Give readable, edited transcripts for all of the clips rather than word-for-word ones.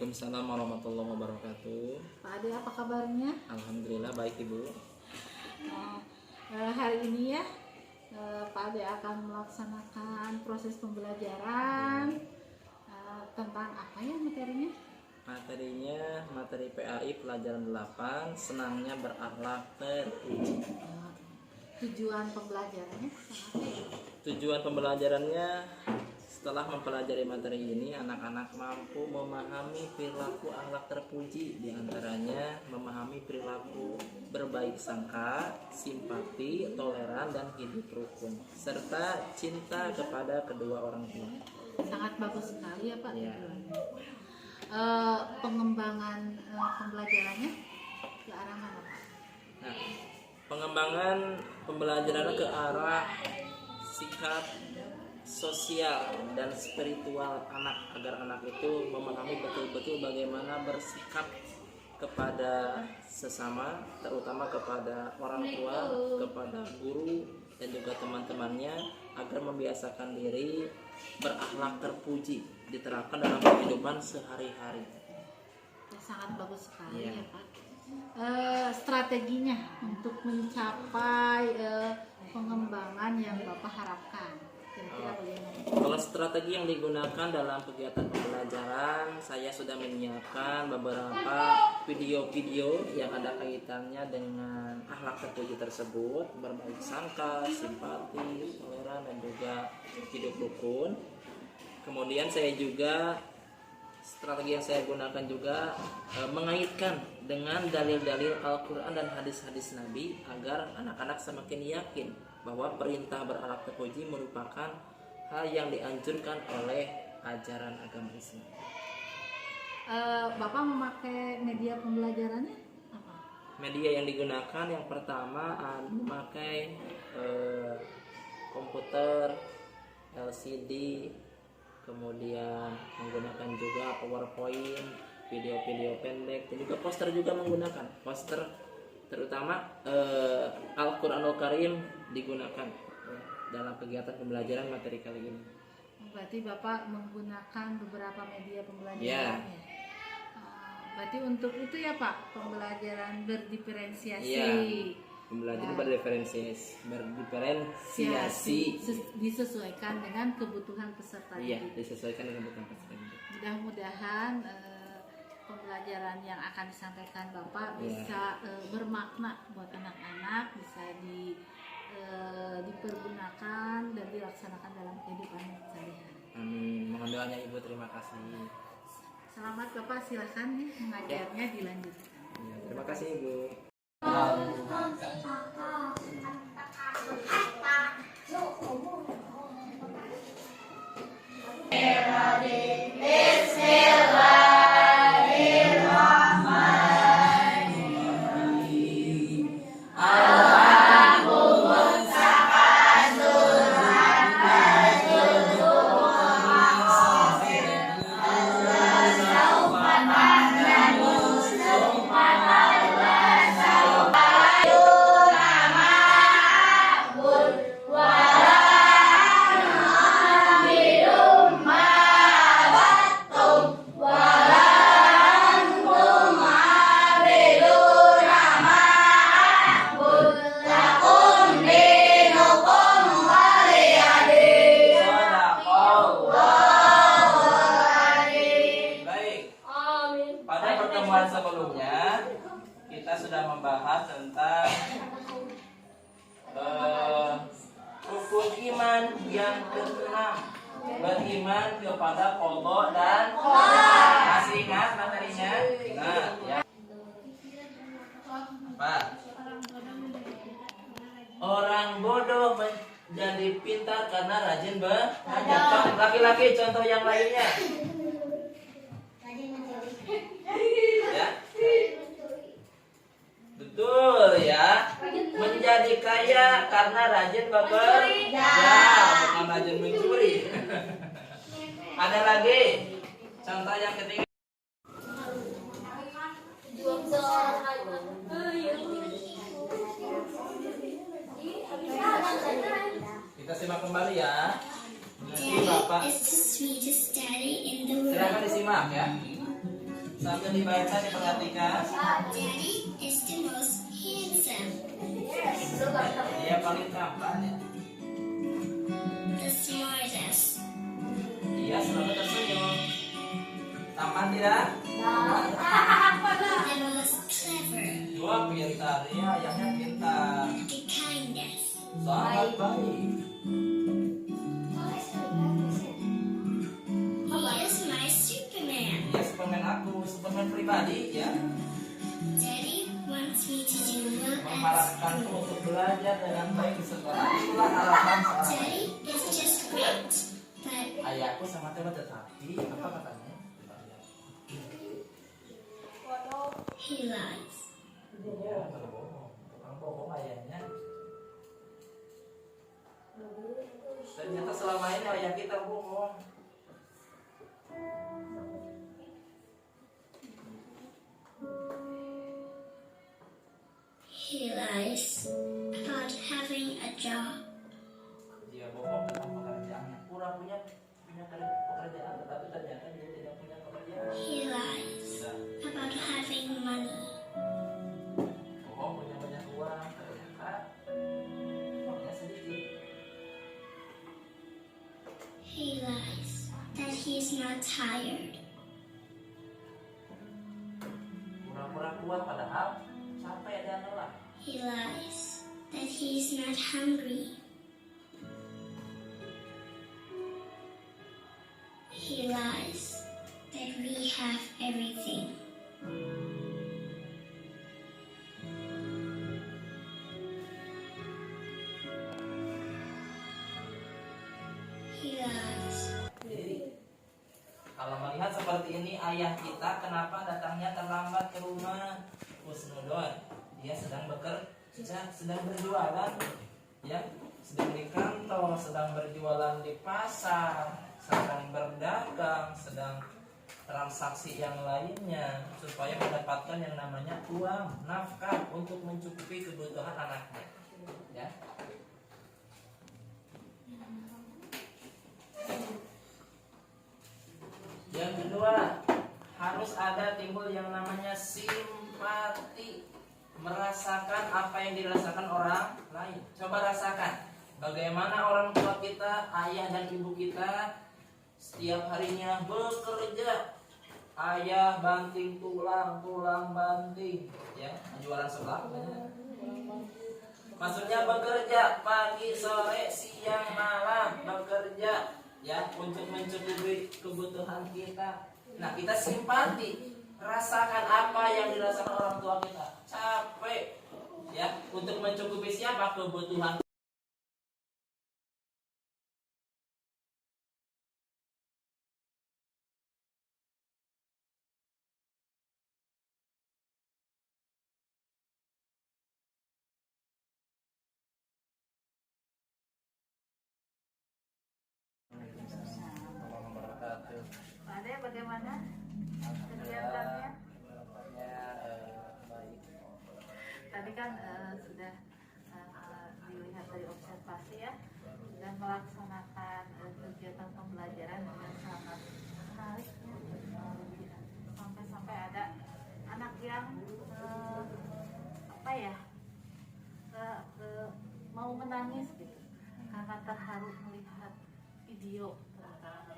Waalaikumsalam warahmatullahi wabarakatuh. Pak Ade, apa kabarnya? Alhamdulillah baik Ibu. Nah, hari ini ya Pak Ade akan melaksanakan proses pembelajaran tentang apa ya materinya? Materinya materi PAI pelajaran 8, senangnya berakhlak terpuji. Tujuan pembelajarannya apa ya? Tujuan pembelajarannya setelah mempelajari materi ini, anak-anak mampu memahami perilaku akhlak terpuji, diantaranya memahami perilaku berbaik sangka, simpati, toleran, dan hidup rukun, serta cinta kepada kedua orang tua. Sangat bagus sekali ya Pak. Ya. Pengembangan pembelajarannya ke arah mana Pak? Nah, pengembangan pembelajaran ke arah sikap sosial dan spiritual anak, agar anak itu memahami betul-betul bagaimana bersikap kepada sesama, terutama kepada orang tua, kepada guru, dan juga teman-temannya, agar membiasakan diri berakhlak terpuji diterapkan dalam kehidupan sehari-hari. Ya, sangat bagus sekali Ya. ya Pak. Strateginya untuk mencapai pengembangan yang Bapak harapkan kira-kira bagaimana? Kalau strategi yang digunakan dalam kegiatan pembelajaran, saya sudah menyiapkan beberapa video-video yang ada kaitannya dengan akhlak terpuji tersebut, berbaik sangka, simpati, toleran, dan juga hidup rukun. Kemudian saya juga strategi yang saya gunakan juga mengaitkan dengan dalil-dalil Al-Quran dan hadis-hadis Nabi, agar anak-anak semakin yakin bahwa perintah berakhlak terpuji merupakan hal yang dianjurkan oleh ajaran agama Islam. Bapak memakai media pembelajarannya apa? Media yang digunakan yang pertama memakai komputer, LCD, kemudian menggunakan juga PowerPoint, video-video pendek, dan juga poster juga menggunakan poster, terutama Al-Quranul Karim digunakan dalam kegiatan pembelajaran materi kali ini. Berarti Bapak menggunakan beberapa media pembelajaran Ya. ya? Berarti untuk itu ya Pak, pembelajaran berdiferensiasi. Ya, pembelajaran berdiferensiasi. Disesuaikan dengan kebutuhan peserta Iya, didik. disesuaikan dengan kebutuhan peserta didik. Mudah-mudahan pembelajaran yang akan disampaikan Bapak Ya. bisa bermakna buat anak-anak, bisa dipergunakan dan dilaksanakan dalam kehidupan sehari-hari. Amin. Mohon doanya Ibu, terima kasih. Selamat Bapak, silakan nih mengajarnya dilanjutkan. Ya, terima kasih Ibu. Pada pertemuan sebelumnya kita sudah membahas tentang rukun iman yang ke-6, beriman kepada qadha dan qadar. Masih ingat materinya? Nah, ya. Apa? Orang bodoh menjadi pintar karena rajin belajar. Laki-laki contoh yang lainnya. Ya. Betul ya. Menjadi kaya karena rajin bekerja, bukan rajin mencuri. Ada lagi contoh yang ketiga. Kita simak kembali ya. Nanti Bapak It's the sweetest daddy in the world. silakan disimak ya. Sambil dibaca diperhatikan. Daddy is the most handsome. Dia paling tampan ya. The smartest. Dia selalu tersenyum. Tampan tidak? The most clever. Wah, pintar ya, ayahnya pintar. The kindest. Sangat baik. He is my Superman. Dia Superman aku, Superman pribadi ya. Daddy wants me to do well at Mengharapkanku school. untuk belajar dengan baik di sekolah. Itulah harapan seorang ayah. Daddy is just great, but Ayahku sangat hebat, tetapi apa katanya? he lies. Dia berbohong, tukang bohong ayahnya. Ternyata selama ini ayah kita bohong. He lies about having a job. Dia bohong tentang pekerjaannya. Pura punya pekerjaan, tetapi ternyata dia tidak punya pekerjaan. He lies Tidak. about having money. Bohong punya banyak uang, ternyata uangnya sedikit. He lies that he's not tired. Pura-pura kuat padahal capek dan lelah. He lies that he's not hungry. He lies that we have everything. He lies. Jadi kalau melihat seperti ini, ayah kita kenapa datangnya terlambat ke rumah Husnudon? Dia sedang bekerja, sedang berjualan, ya, sedang di kantor, sedang berjualan di pasar, sedang berdagang, sedang transaksi yang lainnya supaya mendapatkan yang namanya uang, nafkah untuk mencukupi kebutuhan anaknya, ya. Yang kedua, harus ada timbul yang namanya simpati, merasakan apa yang dirasakan orang lain. Coba rasakan bagaimana orang tua kita, ayah dan ibu kita setiap harinya bekerja. Ayah banting tulang, tulang banting, ya, jualan sebelah. Maksudnya bekerja pagi, sore, siang, malam, bekerja, ya, untuk mencukupi kebutuhan kita. Nah, kita simpati, rasakan apa yang dirasakan orang tua kita. Capek, ya, untuk mencukupi siapa kebutuhan. Ada bagaimana kegiatannya? Baik. Tadi kan sudah dilihat dari observasi ya, sudah melaksanakan kegiatan pembelajaran dengan sangat menarik ya. Sampai-sampai ada anak yang apa ya mau menangis gitu karena terharu melihat video tentang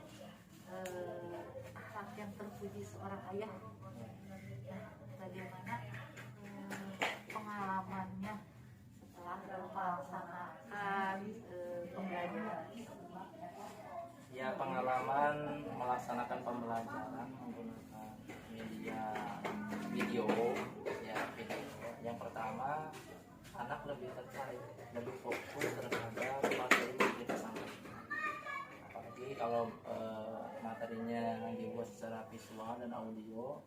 akhlak yang terpuji seorang ayah. Nah, bagaimana pengalamannya setelah melaksanakan pembelajaran? Ya, pengalaman melaksanakan pembelajaran menggunakan media video, ya, video. Yang pertama, anak lebih tertarik, lebih fokus terhadap materi yang kita sampaikan. Apalagi kalau materinya dibuat secara visual dan audio,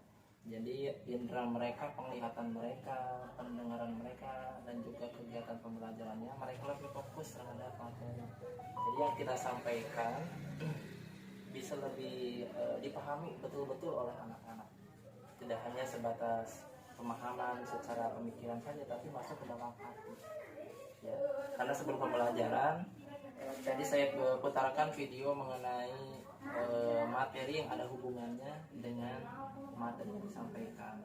jadi indera mereka, penglihatan mereka, pendengaran mereka, dan juga kegiatan pembelajarannya, mereka lebih fokus terhadap materi. Jadi yang kita sampaikan bisa lebih dipahami betul-betul oleh anak-anak. Tidak hanya sebatas pemahaman secara pemikiran saja, tapi masuk ke dalam hati. Ya, karena sebelum pembelajaran, tadi saya putarkan video mengenai materi yang ada hubungannya dengan materi yang disampaikan.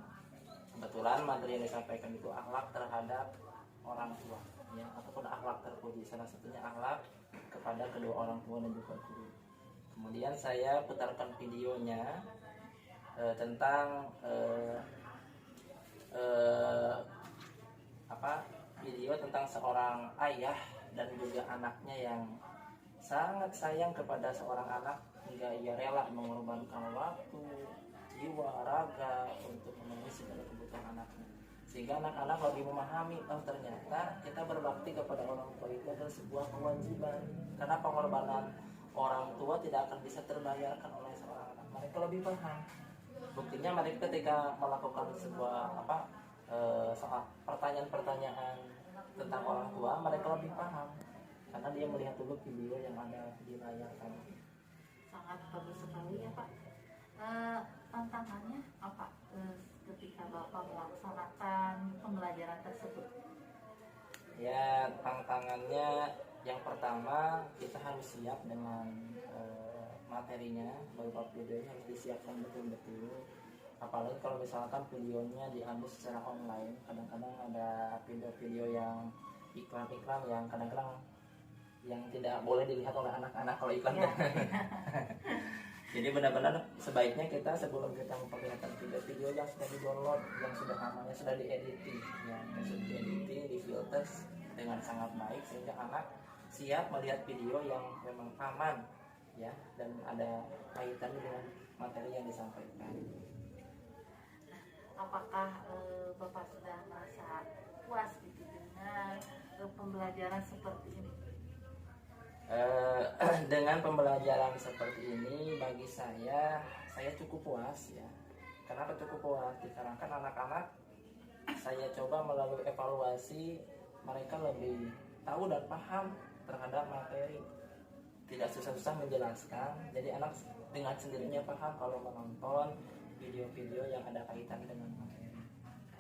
Kebetulan materi yang disampaikan itu akhlak terhadap orang tua, ya, ataupun akhlak terpuji. Salah satunya akhlak kepada kedua orang tua dan juga guru. Kemudian saya putarkan videonya tentang video tentang seorang ayah dan juga anaknya yang sangat sayang kepada seorang anak hingga ia rela mengorbankan waktu, jiwa, raga untuk memenuhi segala kebutuhan anaknya. Sehingga anak-anak lebih memahami, oh ternyata kita berbakti kepada orang tua itu adalah sebuah kewajiban. Karena pengorbanan orang tua tidak akan bisa terbayarkan oleh seorang anak. Mereka lebih paham. Buktinya mereka ketika melakukan sebuah soal pertanyaan-pertanyaan tentang orang tua, mereka lebih paham karena dia melihat dulu video yang ada di layar tadi. Sangat bagus sekali ya Pak. Tantangannya apa ketika Bapak melaksanakan pembelajaran tersebut? Ya, tantangannya yang pertama kita harus siap dengan materinya, berupa videonya harus disiapkan betul-betul. Apalagi kalau misalkan videonya diambil secara online, kadang-kadang ada video-video yang iklan-iklan yang kadang-kadang yang tidak boleh dilihat oleh anak-anak kalau iklannya. Jadi benar-benar sebaiknya kita sebelum kita memperlihatkan video-video yang sudah di-download, yang sudah aman, yang sudah di-editing, yang sudah di-editing, di-filter dengan sangat baik sehingga anak siap melihat video yang memang aman, ya, dan ada kaitannya dengan materi yang disampaikan. Apakah Bapak sudah merasa puas gitu dengan pembelajaran seperti ini? Dengan pembelajaran seperti ini bagi saya cukup puas, ya. Kenapa cukup puas? Dikarenakan anak-anak saya coba melalui evaluasi mereka lebih tahu dan paham terhadap materi, tidak susah-susah menjelaskan. Jadi anak dengan sendirinya paham kalau menonton video-video yang ada kaitan dengan materi,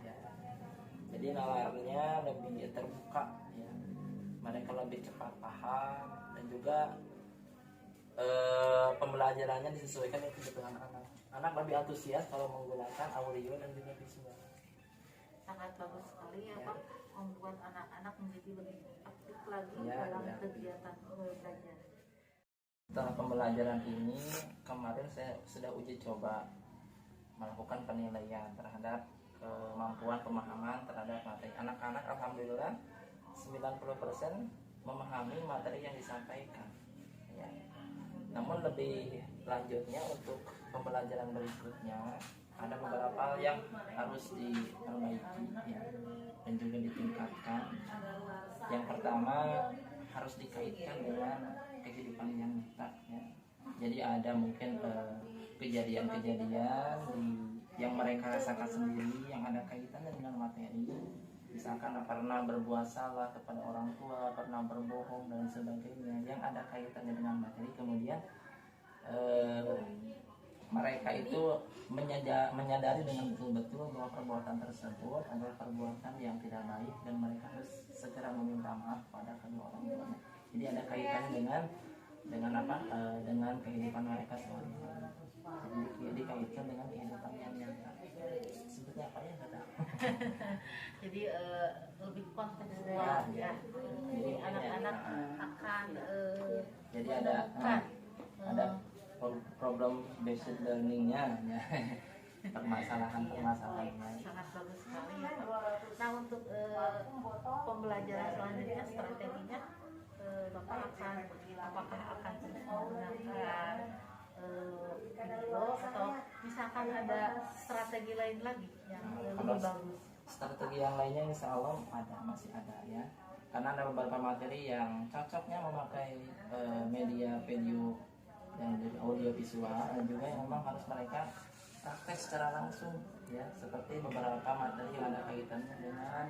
ya. Jadi nalarnya lebih terbuka, ya. Mereka lebih cepat paham dan juga pembelajarannya disesuaikan dengan kebutuhan anak. Anak lebih antusias kalau menggunakan audio dan juga visual. Sangat bagus sekali ya Pak, membuat anak-anak menjadi lebih aktif lagi Ya, dalam ya. kegiatan belajar. Setelah pembelajaran ini, kemarin saya sudah uji coba melakukan penilaian terhadap kemampuan pemahaman terhadap materi. Anak-anak alhamdulillah 90% memahami materi yang disampaikan, ya. Namun lebih lanjutnya untuk pembelajaran berikutnya ada beberapa hal yang harus diperbaiki, ya, dan juga ditingkatkan. Yang pertama harus dikaitkan dengan kehidupan yang nyata, ya. Jadi ada mungkin kejadian-kejadian yang mereka rasakan sendiri yang ada kaitannya dengan materi. Misalkan pernah berbuat salah kepada orang tua, pernah berbohong dan sebagainya yang ada kaitannya dengan materi. Kemudian mereka itu menyadari dengan betul-betul bahwa perbuatan tersebut adalah perbuatan yang tidak baik dan mereka harus segera meminta maaf pada kedua orang tuanya. Jadi ada kaitannya dengan kehidupan mereka sehari-hari. Jadi dikaitkan dengan kehidupan yang nyata. Sebutnya apa ya, nggak tahu. Jadi lebih kontekstual, ya. Jadi anak-anak akan jadi ada problem based learningnya, ya. permasalahannya. Sangat bagus sekali ya Pak. Nah untuk pembelajaran selanjutnya strateginya apakah akan terus menggunakan video atau misalkan ada strategi lain lagi yang lebih bagus? Strategi yang lainnya insya Allah masih ada, ya. Karena ada beberapa materi yang cocoknya memakai media video dan juga audio visual, dan juga yang memang harus mereka praktek secara langsung, ya, seperti beberapa materi yang ada kaitannya dengan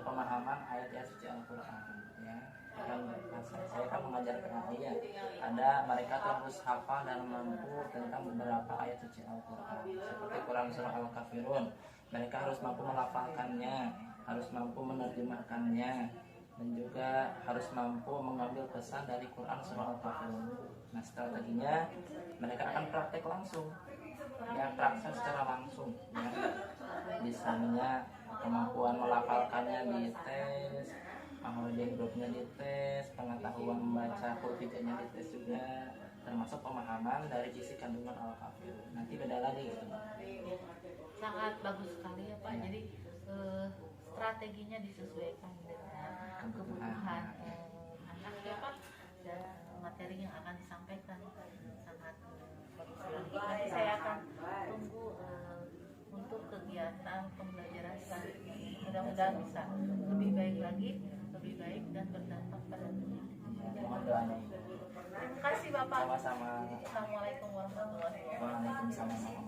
pemahaman ayat-ayat suci Al-Quran, ya. Saya kan mengajar PAI, ya. Ada mereka tuh harus hafal dan mampu tentang beberapa ayat suci Al-Quran, seperti Quran surah Al-Kafirun. Mereka harus mampu melafalkannya, harus mampu menerjemahkannya, dan juga harus mampu mengambil pesan dari Quran surah Al-Kafirun. Nah, strateginya mereka akan praktek langsung, ya praktek secara langsung, ya. Misalnya kemampuan melafalkannya dites, reading grupnya dites, pengetahuan membaca huruf-hijaiyahnya dites juga, termasuk pemahaman dari isi kandungan Al-Kafirun. Nanti beda lagi gitu. Sangat bagus sekali ya Pak. Jadi strateginya disesuaikan dengan kebutuhan anak ya Pak, dan materi yang akan disampaikan sangat bagus sekali. Nanti saya akan tunggu untuk kegiatan pembelajaran selanjutnya. Mudah-mudahan bisa lebih baik lagi, lebih baik dan berdampak pada dunia. Mohon doanya. Terima kasih Bapak. Sama-sama. Assalamualaikum warahmatullahi wabarakatuh. Waalaikumsalam.